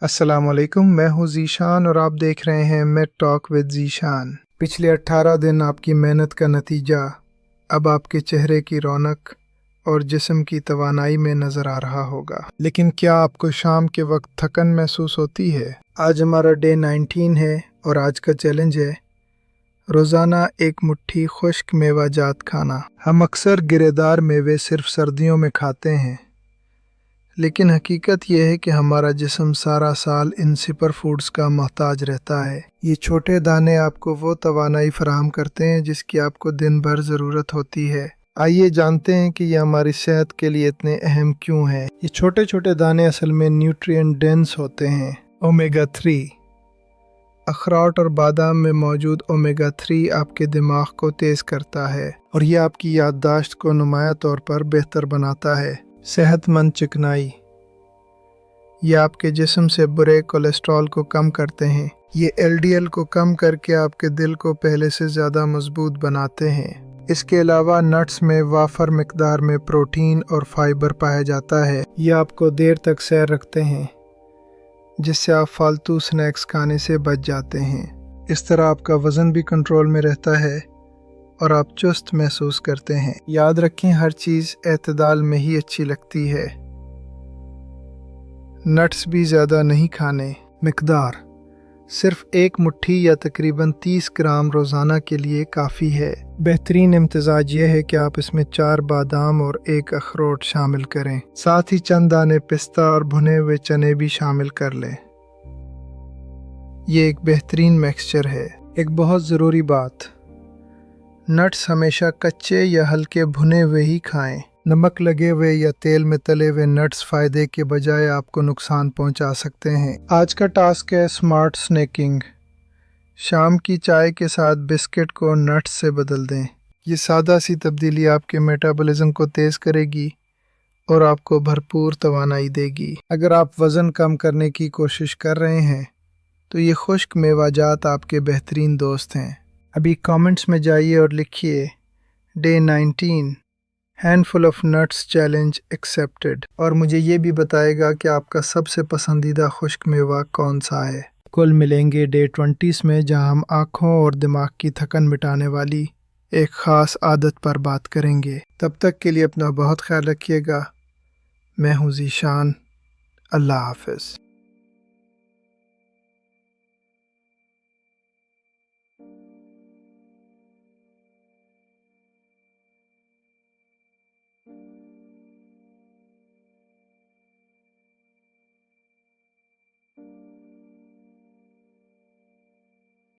अस्सलाम वालेकुम, मैं हूँ ज़ीशान और आप देख रहे हैं मेड टॉक विद ज़ीशान। पिछले 18 दिन आपकी मेहनत का नतीजा अब आपके चेहरे की रौनक और जिस्म की तवानाई में नज़र आ रहा होगा। लेकिन क्या आपको शाम के वक्त थकन महसूस होती है? आज हमारा डे 19 है और आज का चैलेंज है रोज़ाना एक मुट्ठी खुश्क मेवाजात खाना। हम अक्सर गिरेदार मेवे सिर्फ सर्दियों में खाते हैं, लेकिन हकीकत यह है कि हमारा जिस्म सारा साल इन सुपर फूड्स का मोहताज रहता है। ये छोटे दाने आपको वो तवानाई फराहम करते हैं जिसकी आपको दिन भर ज़रूरत होती है। आइए जानते हैं कि ये हमारी सेहत के लिए इतने अहम क्यों हैं। ये छोटे छोटे दाने असल में न्यूट्रिएंट डेंस होते हैं। ओमेगा 3 अखरोट और बादाम में मौजूद ओमेगा 3 आपके दिमाग को तेज़ करता है और ये आपकी याददाश्त को नुमाया तौर पर बेहतर बनाता है। सेहतमंद चिकनाई, ये आपके जिस्म से बुरे कोलेस्ट्रॉल को कम करते हैं। ये एलडीएल को कम करके आपके दिल को पहले से ज़्यादा मजबूत बनाते हैं। इसके अलावा नट्स में वाफर मिकदार में प्रोटीन और फाइबर पाया जाता है। ये आपको देर तक सैर रखते हैं, जिससे आप फालतू स्नैक्स खाने से बच जाते हैं। इस तरह आपका वज़न भी कंट्रोल में रहता है और आप चुस्त महसूस करते हैं। याद रखें, हर चीज़ एतदाल में ही अच्छी लगती है। नट्स भी ज़्यादा नहीं खाने। मिकदार सिर्फ एक मुट्ठी या तकरीबन 30 ग्राम रोज़ाना के लिए काफ़ी है। बेहतरीन इम्तिजाज यह है कि आप इसमें 4 बादाम और 1 अखरोट शामिल करें। साथ ही चंद दाने पिस्ता और भुने हुए चने भी शामिल कर लें। ये एक बेहतरीन मिक्सचर है। एक बहुत ज़रूरी बात, नट्स हमेशा कच्चे या हल्के भुने हुए ही खाएं। नमक लगे हुए या तेल में तले हुए नट्स फ़ायदे के बजाय आपको नुकसान पहुंचा सकते हैं। आज का टास्क है स्मार्ट स्नैकिंग। शाम की चाय के साथ बिस्किट को नट्स से बदल दें। ये सादा सी तब्दीली आपके मेटाबॉलिज्म को तेज़ करेगी और आपको भरपूर तवानाई देगी। अगर आप वज़न कम करने की कोशिश कर रहे हैं तो ये खुश्क मेवाजात आपके बेहतरीन दोस्त हैं। अभी कमेंट्स में जाइए और लिखिए day 19 handful of nuts challenge accepted, और मुझे ये भी बताएगा कि आपका सबसे पसंदीदा खुश्क मेवा कौन सा है। कल मिलेंगे डे 20 में, जहां हम आँखों और दिमाग की थकन मिटाने वाली एक ख़ास आदत पर बात करेंगे। तब तक के लिए अपना बहुत ख्याल रखिएगा। मैं हूँ ज़ीशान। अल्लाह हाफ़िज़।